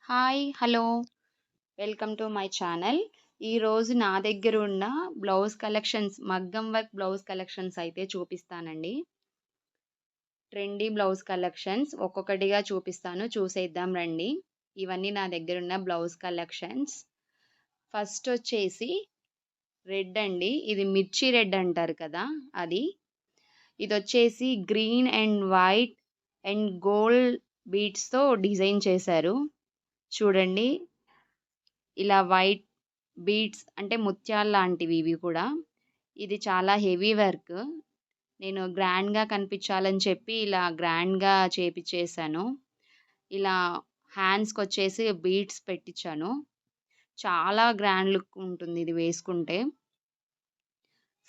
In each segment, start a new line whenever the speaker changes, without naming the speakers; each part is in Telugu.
Hi! Hello! Welcome to my channel. ఈరోజు నా దగ్గరున్న మగ్గం వర్క్ బ్లౌజ్ కలెక్షన్స్ అయితే చూపిస్తానండి. ట్రెండీ బ్లౌజ్ కలెక్షన్స్ ఒక్కొక్కటిగా చూపిస్తాను. చూసేద్దాం రండి. ఇవన్నీ నా దగ్గరున్న బ్లౌజ్ కలెక్షన్స్. ఫస్ట్ వచ్చేసి రెడ్ అండి. ఇది మిర్చి రెడ్ అంటారు కదా! అది. ఇదొచ్చేసి green and white and gold బీడ్స్‌తో డిజైన్ చేశారు. చూడండి. ఇలా వైట్ బీడ్స్ అంటే ముత్యాల్లాంటివి ఇవి కూడా. ఇది చాలా హెవీ వర్క్. నేను గ్రాండ్‌గా కనిపించాలని చెప్పి ఇలా గ్రాండ్‌గా చేపిచ్చేసాను. ఇలా హ్యాండ్స్‌కొచ్చేసి బీడ్స్ పెట్టిచ్చాను. చాలా గ్రాండ్ లుక్ ఉంటుంది ఇది వేసుకుంటే.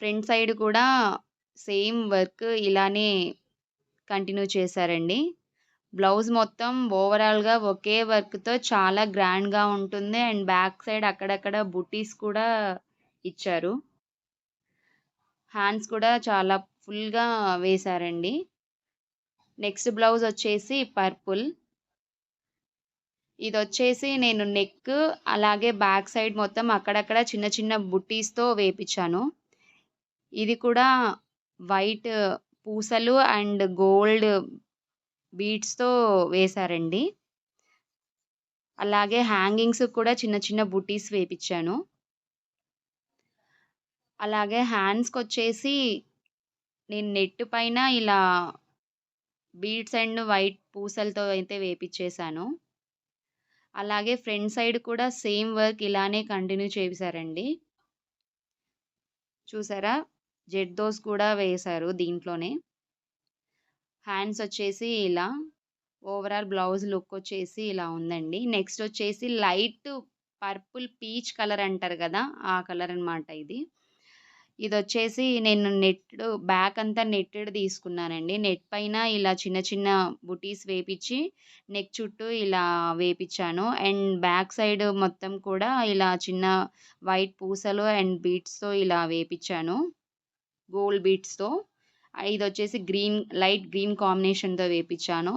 ఫ్రంట్ సైడ్ కూడా సేమ్ వర్క్ ఇలానే కంటిన్యూ చేశారండి. బ్లౌజ్ మొత్తం ఓవరాల్‌గా ఒకే వర్క్‌తో చాలా గ్రాండ్‌గా ఉంటుంది. అండ్ బ్యాక్ సైడ్ అక్కడక్కడ బుటీస్ కూడా ఇచ్చారు. హ్యాండ్స్ కూడా చాలా ఫుల్‌గా వేశారండి. నెక్స్ట్ బ్లౌజ్ వచ్చేసి పర్పుల్. ఇదొచ్చేసి నేను నెక్ అలాగే బ్యాక్ సైడ్ మొత్తం అక్కడక్కడ చిన్న చిన్న బుట్టీస్‌తో వేపిచ్చాను. ఇది కూడా వైట్ పూసలు అండ్ గోల్డ్ బీడ్స్‌తో వేశారండి. అలాగే హ్యాంగింగ్స్‌కి కూడా చిన్న చిన్న బుటీస్ వేపిచ్చాను. అలాగే హ్యాండ్స్‌కొచ్చేసి నేను నెట్ పైన ఇలా బీడ్స్ అండ్ వైట్ పూసలతో అయితే వేపిచ్చేసాను. అలాగే ఫ్రంట్ సైడ్ కూడా సేమ్ వర్క్ ఇలానే కంటిన్యూ చేశారండి. చూసారా? జెర్దోస్ కూడా వేశారు దీంట్లోనే. హ్యాండ్స్ వచ్చేసి ఇలా. ఓవరాల్ బ్లౌజ్ లుక్ వచ్చేసి ఇలా ఉందండి. నెక్స్ట్ వచ్చేసి లైట్ పర్పుల్ పీచ్ కలర్ అంటారు కదా! ఆ కలర్ అన్నమాట ఇది. ఇదొచ్చేసి నేను బ్యాక్ అంతా నెట్టెడ్ తీసుకున్నానండి. నెట్ పైన ఇలా చిన్న చిన్న బుటీస్ వేపిచ్చి నెక్ చుట్టూ ఇలా వేపిచ్చాను. అండ్ బ్యాక్ సైడ్ మొత్తం కూడా ఇలా చిన్న వైట్ పూసలు అండ్ బీడ్స్‌తో ఇలా వేపిచ్చాను. గోల్డ్ బీడ్స్‌తో. ఇదొచ్చేసి లైట్ గ్రీన్ కాంబినేషన్‌తో వేపిచ్చాను.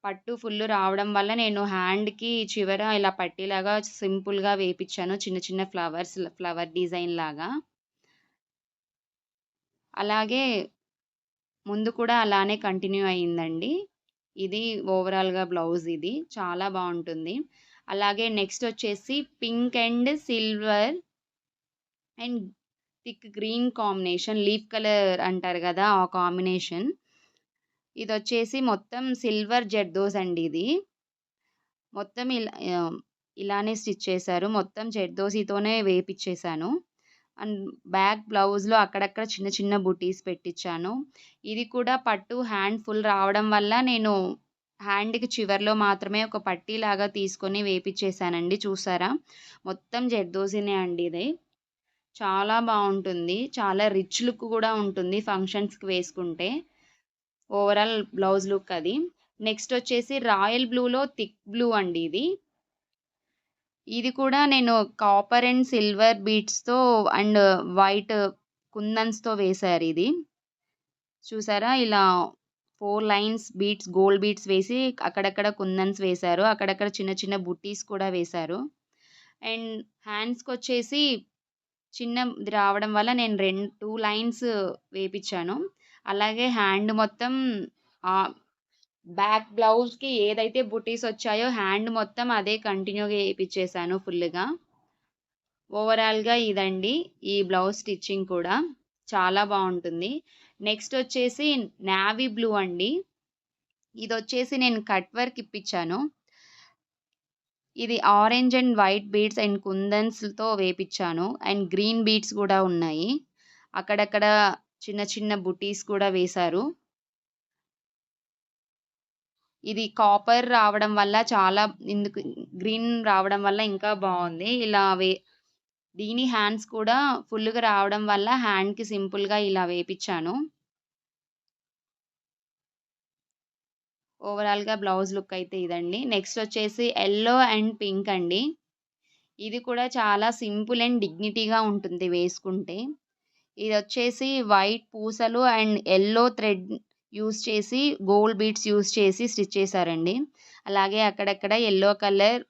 పట్టు ఫుల్ రావడం వల్ల నేను హ్యాండ్‌కి చివర ఇలా పట్టీలాగా సింపుల్‌గా వేపిచ్చాను. చిన్న చిన్న ఫ్లవర్ డిజైన్ లాగా. అలాగే ముందు కూడా అలానే కంటిన్యూ అయిందండి. ఇది ఓవరాల్‌గా బ్లౌజ్ ఇది. చాలా బావుంటుంది. అలాగే నెక్స్ట్ వచ్చేసి pink and silver and thick green combination leaf colour అంటారు గదా! ఆ కాంబినేషన్. ఇదొచ్చేసి మొత్తం సిల్వర్ జర్దోస్ అండి ఇది. మొత్తం ఇలానే స్టిచ్ చేశారు. మొత్తం జర్దోసీతోనే వేపిచ్చేసాను. అండ్ బ్యాక్ బ్లౌజ్‌లో అక్కడక్కడ చిన్న చిన్న బుటీస్ పెట్టిచ్చాను. ఇది కూడా పట్టు హ్యాండ్ ఫుల్ రావడం వల్ల నేను హ్యాండ్‌కి చివర్లో మాత్రమే ఒక పట్టీలాగా తీసుకొని వేపిచ్చేసానండి. చూసారా? మొత్తం జర్దోసీనే అండి ఇది. చాలా బావుంటుంది. చాలా రిచ్ లుక్ కూడా ఉంటుంది ఫంక్షన్స్‌కి వేసుకుంటే. ఓవరాల్ బ్లౌజ్ లుక్ అది. నెక్స్ట్ వచ్చేసి రాయల్ బ్లూలో థిక్ బ్లూ అండి ఇది. ఇది కూడా నేను కాపర్ అండ్ సిల్వర్ బీడ్స్‌తో అండ్ వైట్ కుందన్స్‌తో వేశారిది. చూసారా? ఇలా 4 లైన్స్ గోల్డ్ బీడ్స్ వేసి అక్కడక్కడ కుందన్స్ వేశారు. అక్కడక్కడ చిన్న చిన్న బుట్టీస్ కూడా వేశారు. అండ్ హ్యాండ్స్‌కొచ్చేసి చిన్నది రావడం వల్ల నేను 2 లైన్స్ వేపిచ్చాను. అలాగే హ్యాండ్ మొత్తం ఆహ్, బ్యాక్ బ్లౌజ్‌కి ఏదైతే బుటీస్ వచ్చాయో హ్యాండ్ మొత్తం అదే కంటిన్యూగా ఏపిచ్చేసాను ఫుల్లుగా. ఓవరాల్‌గా ఇదండి ఈ బ్లౌజ్ స్టిచ్చింగ్ కూడా. చాలా బావుంటుంది. నెక్స్ట్ వచ్చేసి నేవీ బ్లూ అండి. ఇదొచ్చేసి నేను కట్ వర్క్ ఇప్పిచ్చాను. ఇది orange and white beads and కుందన్స్‌తో వేపిచ్చాను. అండ్ గ్రీన్ బీడ్స్ గూడా ఉన్నాయి. అక్కడక్కడ చిన్న చిన్న బుటీస్ కూడా వేశారు. ఇది కాపర్ రావడం వల్ల గ్రీన్ రావడం వల్ల ఇంకా బావుంది. దీని హ్యాండ్స్ కూడా ఫుల్‌గా రావడం వల్ల హ్యాండ్‌కి సింపుల్‌గా ఇలా వేపిచ్చాను. ఓవరాల్‌గా బ్లౌజ్ లుక్ అయితే ఇదండి. నెక్స్ట్ వచ్చేసి యెల్లో అండ్ పింక్ అండి. ఇది కూడా చాలా సింపుల్ అండ్ డిగ్నిటీగా ఉంటుంది వేసుకుంటే. ఇదొచ్చేసి వైట్ పూసలు అండ్ యెల్లో థ్రెడ్ యూజ్ చేసి గోల్డ్ బీడ్స్ యూజ్ చేసి స్టిచ్ చేశారండి. అలాగే అక్కడక్కడ యెల్లో కలర్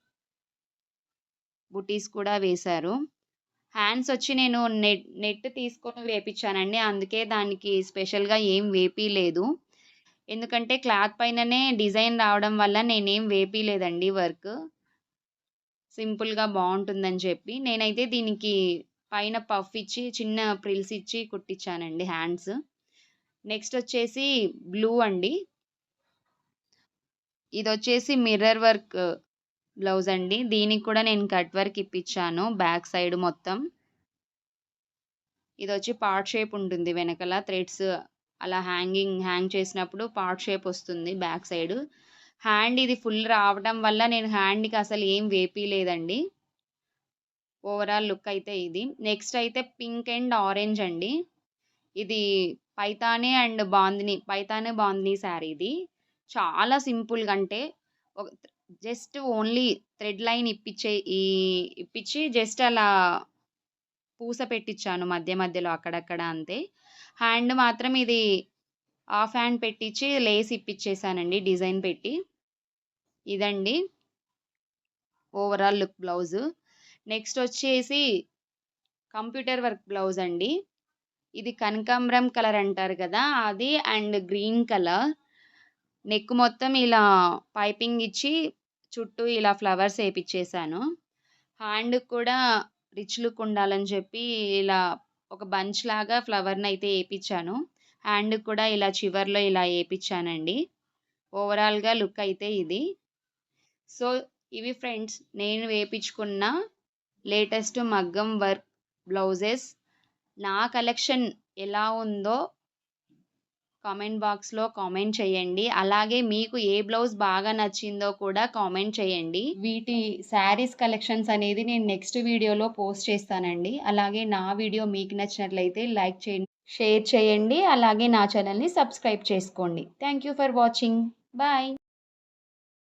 బుటీస్ కూడా వేశారు. హ్యాండ్స్ వచ్చి నేను నెట్ తీసుకొని వేపిచ్చానండి. అందుకే దానికి స్పెషల్‌గా ఏం వేపియలేదు. ఎందుకంటే క్లాత్ పైననే డిజైన్ రావడం వల్ల నేనేం వేపియలేదండి వర్క్. సింపుల్‌గా బావుంటుందని చెప్పి. నేనైతే దీనికి పైన పఫ్ ఇచ్చి చిన్న ప్రిల్స్ ఇచ్చి కుట్టించానండి హ్యాండ్స్. నెక్స్ట్ వచ్చేసి బ్లూ అండి. ఇదొచ్చేసి మిర్రర్ వర్క్ బ్లౌజ్ అండి. దీనికి కూడా నేను కట్ వర్క్ ఇప్పిచ్చాను బ్యాక్ సైడ్ మొత్తం. ఇదొచ్చి పార్ట్ షేప్ ఉంటుంది వెనకాల థ్రెడ్స్ అలా హ్యాంగ్ చేసినప్పుడు పార్ట్ షేప్ వస్తుంది బ్యాక్ సైడ్. హ్యాండ్ ఇది ఫుల్ రావడం వల్ల నేను హ్యాండ్‌కి అసలు ఏం వేపియలేదండి. ఓవరాల్ లుక్ అయితే ఇది. నెక్స్ట్ అయితే పింక్ అండ్ ఆరెంజ్ అండి. ఇది పైతాని బాందిని శారీ ఇది. చాలా సింపుల్‌గా అంటే ఒక జస్ట్ ఓన్లీ థ్రెడ్ లైన్ ఇప్పిచ్చి జస్ట్ అలా పూస పెట్టిచ్చాను మధ్య మధ్యలో అక్కడక్కడ అంతే. హ్యాండ్ మాత్రం ఇది హాఫ్ హ్యాండ్ పెట్టిచ్చి లేస్ ఇప్పిచ్చేసానండి డిజైన్ పెట్టి. ఇదండి ఓవరాల్ లుక్ బ్లౌజు. నెక్స్ట్ వచ్చేసి కంప్యూటర్ వర్క్ బ్లౌజ్ అండి. ఇది కనకాంబరం కలర్ అంటారు కదా! అది అండ్ గ్రీన్ కలర్. నెక్ మొత్తం ఇలా పైపింగ్ ఇచ్చి చుట్టూ ఇలా ఫ్లవర్స్ ఏపిచ్చేసాను. హ్యాండ్‌కి కూడా రిచ్ లుక్ ఉండాలని చెప్పి ఇలా ఒక బంచ్ లాగా ఫ్లవర్‌నయితే ఏపిచ్చాను. హ్యాండ్‌కి కూడా ఇలా చివర్లో ఇలా ఏపిచ్చానండి. ఓవరాల్‌గా లుక్ అయితే ఇది. సో, ఇవి ఫ్రెండ్స్ నేను వేపిచ్చుకున్న లేటెస్ట్ మగ్గం వర్క్ బ్లౌజెస్. నా కలెక్షన్ ఎలా ఉందో కామెంట్ బాక్స్‌లో కామెంట్ చేయండి. అలాగే మీకు ఏ బ్లౌజ్ బాగా నచ్చిందో కూడా కామెంట్ చేయండి. వీటి శారీస్ కలెక్షన్స్ అనేది నేను నెక్స్ట్ వీడియోలో పోస్ట్ చేస్తానండి. అలాగే నా వీడియో మీకు నచ్చినట్లయితే లైక్ చేయండి, షేర్ చేయండి. అలాగే నా ఛానల్‌ని సబ్స్క్రైబ్ చేసుకోండి. Thank you for watching. Bye.